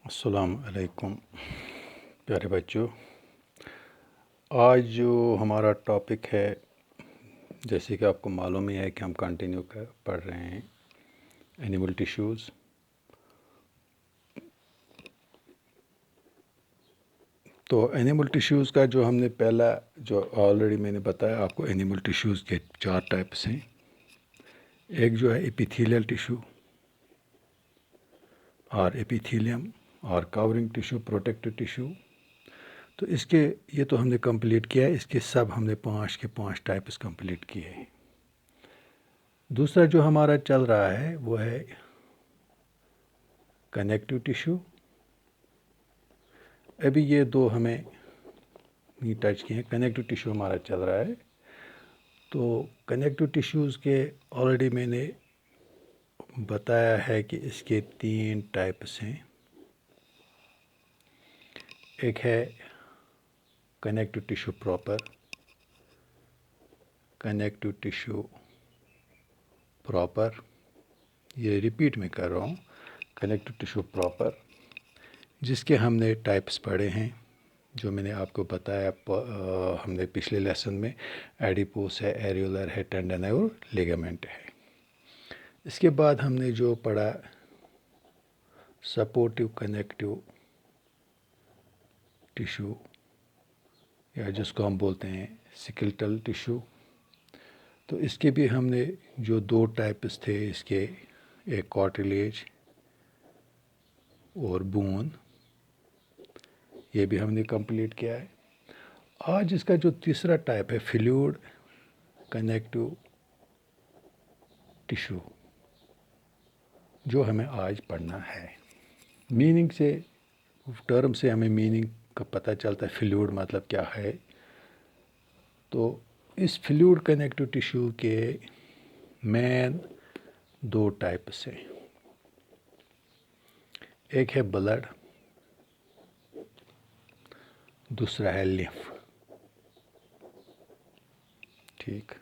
السلام علیکم پیارے بچوں. آج جو ہمارا ٹاپک ہے، جیسے کہ آپ کو معلوم ہی ہے کہ ہم کنٹینیو پڑھ رہے ہیں اینیمل ٹیشوز. تو اینیمل ٹیشوز کا جو ہم نے پہلا جو آلریڈی میں نے بتایا آپ کو، اینیمل ٹیشوز کے 4 ٹائپس ہیں. ایک جو ہے ایپیتھیلیل ٹیشو اور ایپیتھیلیم اور کورنگ ٹیشو، پروٹیکٹو ٹیشو. تو اس کے یہ تو ہم نے کمپلیٹ کیا ہے، اس کے سب ہم نے 5 کے 5 ٹائپس کمپلیٹ کیے ہیں. دوسرا جو ہمارا چل رہا ہے وہ ہے کنیکٹو ٹیشو. ابھی یہ 2 ہمیں نہیں ٹچ کیے ہیں. کنیکٹو ٹیشو ہمارا چل رہا ہے. تو کنیکٹو ٹیشوز کے آلریڈی میں نے بتایا ہے کہ اس کے 3 ٹائپس ہیں. ایک ہے connective tissue proper, connective tissue proper, یہ ریپیٹ میں کر رہا ہوں، کنیکٹو ٹیشو پراپر، جس کے ہم نے ٹائپس پڑھے ہیں جو میں نے آپ کو بتایا. ہم نے پچھلے لیسن میں ایڈیپوس ہے، ایریولر ہے، ٹینڈن ہے اور لیگامنٹ ہے. اس کے بعد ہم نے جو پڑھا سپورٹیو کنیکٹو ٹیشو، یا جس کو ہم بولتے ہیں سکیلٹل ٹیشو. تو اس کے بھی ہم نے جو 2 ٹائپس تھے اس کے، ایک کارٹلیج اور بون، یہ بھی ہم نے کمپلیٹ کیا ہے. آج اس کا جو تیسرا ٹائپ ہے فلوئڈ کنیکٹو ٹیشو، جو ہمیں آج پڑھنا ہے. میننگ سے، ٹرم سے ہمیں میننگ کا پتہ چلتا ہے فلوئڈ مطلب کیا ہے. تو اس فلوئڈ کنیکٹو ٹیشو کے مین 2 ٹائپس ہیں. ایک ہے بلڈ، دوسرا ہے لیف. ٹھیک،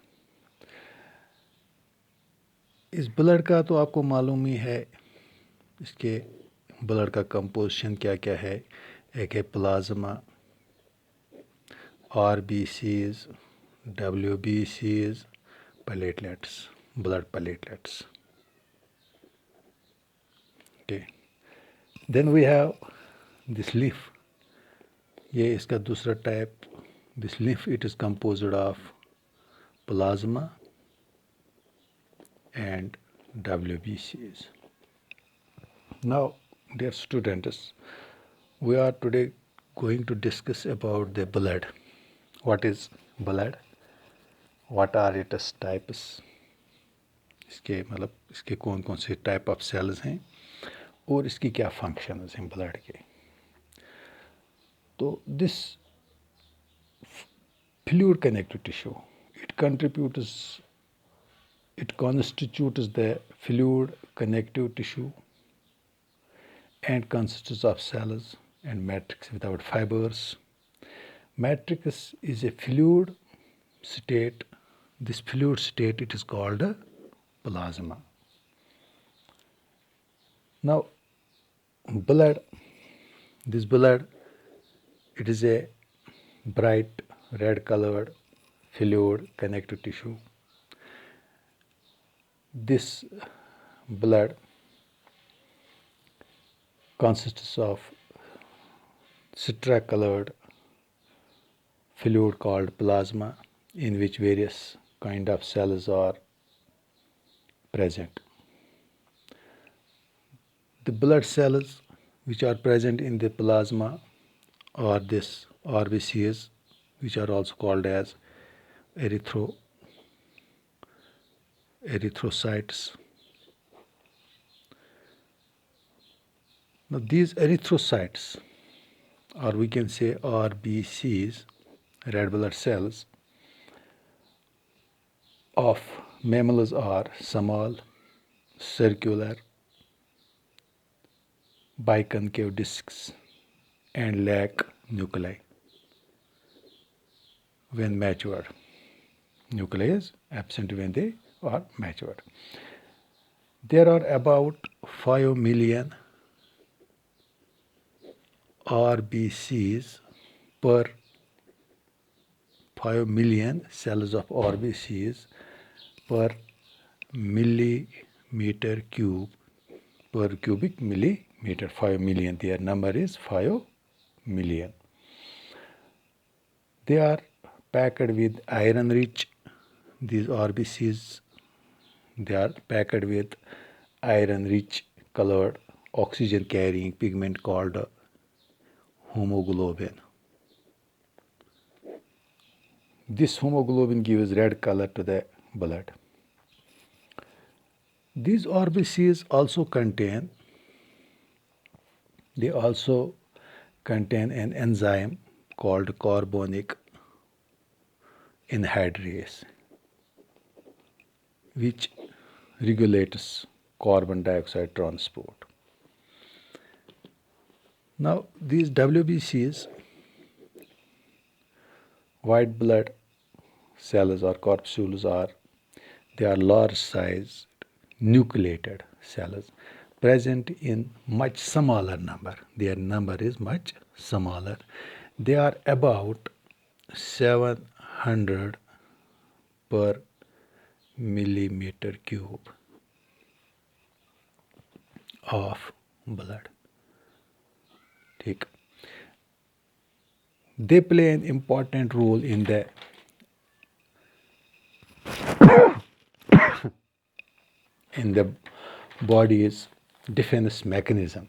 اس بلڈ کا تو آپ کو معلوم ہی ہے، اس کے بلڈ کا کمپوزیشن کیا کیا ہے. ایک ہے plasma, R B Cs, W B Cs, platelets, blood platelets. Okay. Then we have this leaf. یہ اس کا دوسرا type. This leaf, it is composed of plasma and WBCs. Now, dear students, we are today going to discuss about the blood. What is blood? What are its types? اس کے کون کون سے type of sales ہیں اور اس کی کیا functions ہیں blood کے. تو دس fluid connective tissue, it constitutes the fluid connective tissue and consists of cells and matrix without fibers. Matrix is a fluid state. This fluid state, it is called a plasma. Now, blood, this blood, it is a bright red colored fluid connective tissue. This blood consists of citrus-colored fluid called plasma, in which various kind of cells are present. The blood cells which are present in the plasma are this RBCs, which are also called as erythrocytes. Now these erythrocytes, or we can say RBCs, red blood cells, of mammals are small, circular, biconcave discs and lack nuclei when matured. Nuclei is absent when they are matured. There are about 5 million RBCs per 5 million cells of RBCs per millimeter cube per cubic millimeter. 5 million, their number is 5 million. They are packed with iron rich, these RBCs, they are packed with iron rich colored oxygen carrying pigment called hemoglobin. This hemoglobin gives red color to the blood. These RBCs also contain an enzyme called carbonic anhydrase, which regulates carbon dioxide transport. Now, these WBCs, white blood cells or corpuscles, they are large sized nucleated cells present in much smaller number. Their number is much smaller. They are about 700 per millimeter cube of blood. They play an important role in the body's defense mechanism.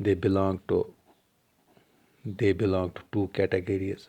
they belong to two categories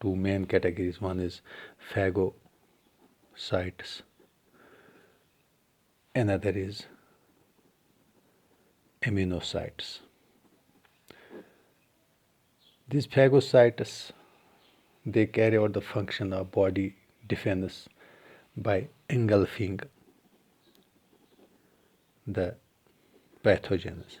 two main categories. One is phagocytes, another is immunocytes. These phagocytes, they carry out the function of body defense by engulfing the pathogens,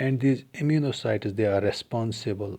And these immunocytes, they are responsible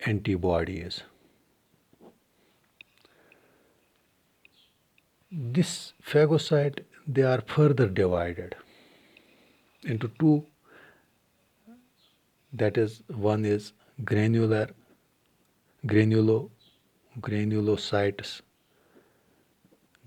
antibodies. This phagocyte, they are further divided into two. That is, one is granulocytes.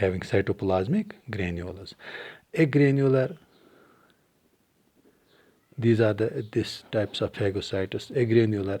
having cytoplasmic granules. A granular, these are this types of phagocytes. A granular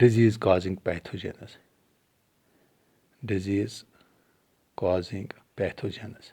disease causing pathogens.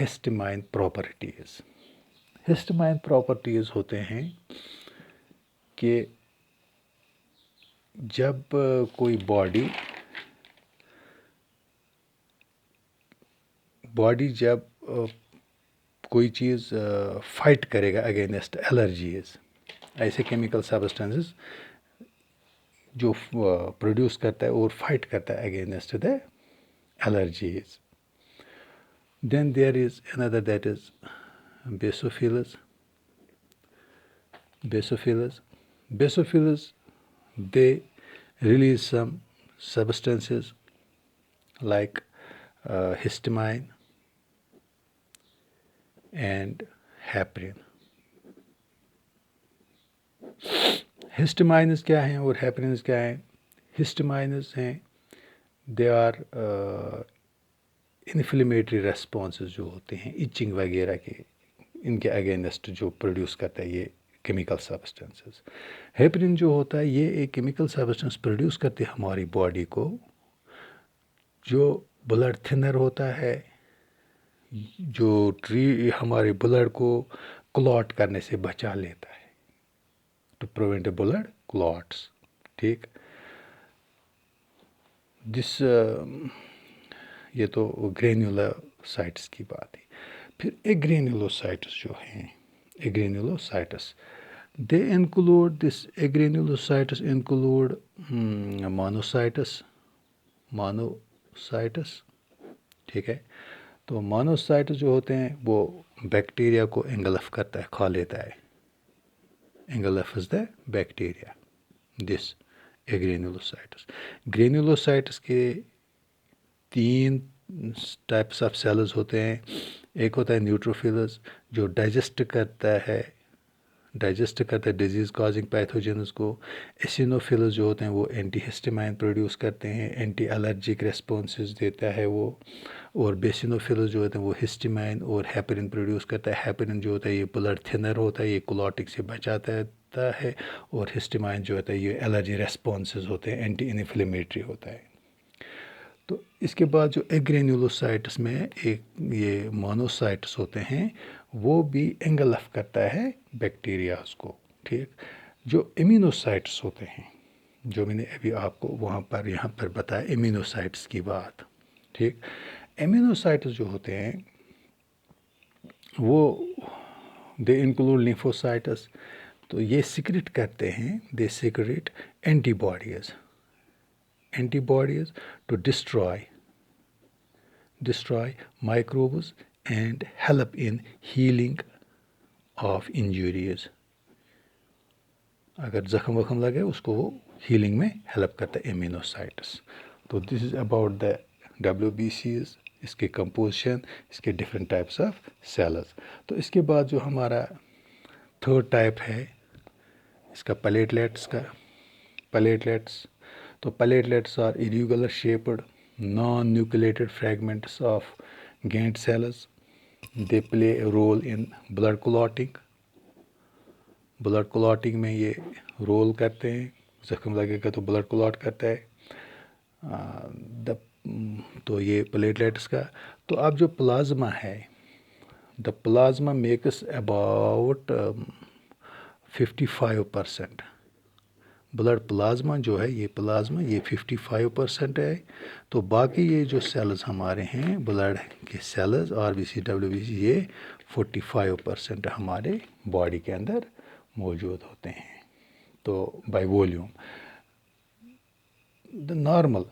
Histamine properties. Histamine properties ہوتے ہیں کہ جب کوئی body جب کوئی چیز fight کرے گا اگینسٹ الرجیز، ایسے کیمیکل سبسٹنسز جو پروڈیوس کرتا ہے اور فائٹ کرتا ہے against the allergies. Then there is اندر that is basophils. Basophils, they release some substances like histamine and heparin. Histamines کیا ہیں اور heparins کیا ہیں؟ Histamines ہیں they are inflammatory responses جو ہوتے ہیں itching وغیرہ کے، ان کے اگینسٹ جو پروڈیوس کرتا ہے یہ کیمیکل سبسٹنسز. ہیپرین جو ہوتا ہے یہ ایک کیمیکل سبسٹنس پروڈیوس کرتے ہیں ہماری باڈی کو، جو بلڈ تھنر ہوتا ہے، جو ہمارے بلڈ کو کلاٹ کرنے سے بچا لیتا ہے، ٹو پریونٹ بلڈ کلاٹس. ٹھیک، یہ تو گرینیولوسائٹس کی بات ہے. پھر ایگرینیولوسائٹس جو ہیں، ایگرینیولوسائٹس they include this agranulocytes include monocytes. ٹھیک ہے، تو مونوسائٹس جو ہوتے ہیں وہ بیکٹیریا کو انگلف کرتا ہے، کھا لیتا ہے. انگلفز دا بیکٹیریا دس ایگرینیولوسائٹس. گرینیولوسائٹس کے 3 ٹائپس آف سیلز ہوتے ہیں. ایک ہوتا ہے نیوٹروفلز جو ڈائجسٹ کرتا ہے ڈیزیز کازنگ پیتھوجنز کو. ایسینوفلز جو ہوتے ہیں وہ اینٹی ہسٹامائن پروڈیوس کرتے ہیں، اینٹی الرجک ریسپانسز دیتا ہے وہ. اور بیسینوفلز جو ہوتے ہیں وہ ہسٹامائن اور ہیپرین پروڈیوس کرتا ہے. ہیپرین جو ہوتا ہے یہ بلڈ تھنر ہوتا ہے، یہ کلاٹک سے بچاتا ہے. اور ہسٹامائن جو ہوتا ہے یہ الرجی ریسپانسز ہوتے ہیں، اینٹی انفلیمیٹری ہوتا ہے. تو اس کے بعد جو ایگرینیولوسائٹس میں ایک یہ مونوسائٹس ہوتے ہیں وہ بھی انگلف کرتا ہے بیکٹیریاز کو. ٹھیک، جو ایمینوسائٹس ہوتے ہیں جو میں نے ابھی آپ کو یہاں پر بتایا ایمینوسائٹس کی بات. ٹھیک، ایمینوسائٹس جو ہوتے ہیں وہ دے انکلوڈ لیمفوسائٹس. تو یہ سیکریٹ کرتے ہیں، they secrete antibodies to destroy microbes and help in healing of injuries. اگر زخم لگے اس کو وہ ہیلنگ میں ہیلپ کرتا ہے ایمینوسائٹس. تو دس از اباؤٹ دا WBCs، اس کے کمپوزیشن، اس کے ڈفرینٹ ٹائپس آف سیلز. تو اس کے بعد جو ہمارا 3rd ٹائپ ہے اس کا پلیٹلیٹس. تو platelets are irregular shaped non-nucleated fragments of Gantt cells. They play a role in blood clotting. میں یہ رول کرتے ہیں، زخم لگے گا تو بلڈ کلاٹ کرتا ہے. تو یہ پلیٹلیٹس کا. تو اب جو پلازما ہے، the plasma makes about 55%. Blood plasma جو ہے یہ 55% ہے. تو باقی یہ جو سیلز ہمارے ہیں بلڈ کے سیلز RBC WBC یہ 45% ہمارے باڈی کے اندر موجود ہوتے ہیں. تو by volume the normal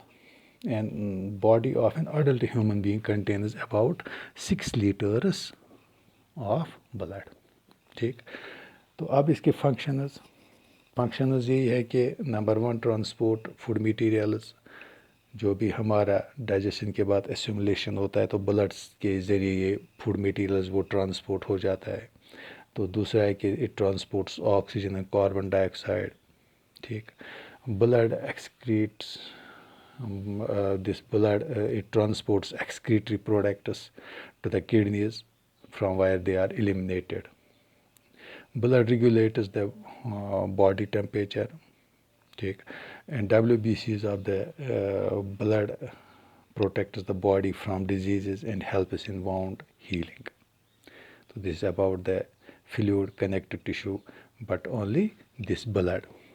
and body of an adult human being contains about 6 liters of blood. ٹھیک، تو اب اس کے فنکشنز یہی ہے کہ نمبر 1 ٹرانسپورٹ فوڈ میٹیریلز، جو بھی ہمارا ڈائجیشن کے بعد اسیمولیشن ہوتا ہے تو بلڈ کے ذریعے یہ فوڈ میٹیریلز وہ ٹرانسپورٹ ہو جاتا ہے. تو دوسرا ہے کہ it transports oxygen and carbon dye oxide. ٹھیک، blood ایکسکریٹس it transports excretory products to the kidneys from where they are eliminated. Blood regulates the body temperature. And WBCs of the blood protects the body from diseases and helps in wound healing. So this is about the fluid connective tissue, but only this blood.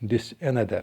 this another,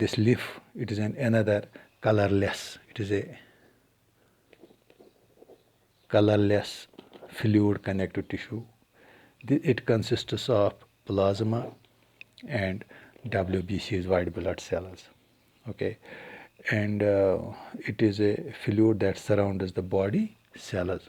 this lymph, it is an another colorless, it is a colorless fluid connective tissue. It consists of plasma and WBCs, white blood cells. Okay, and it is a fluid that surrounds the body cells.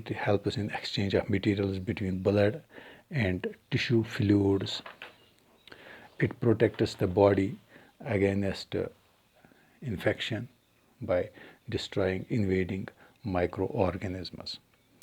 it helps in exchange of materials between blood and tissue fluids. It protects the body against infection by destroying invading microorganisms.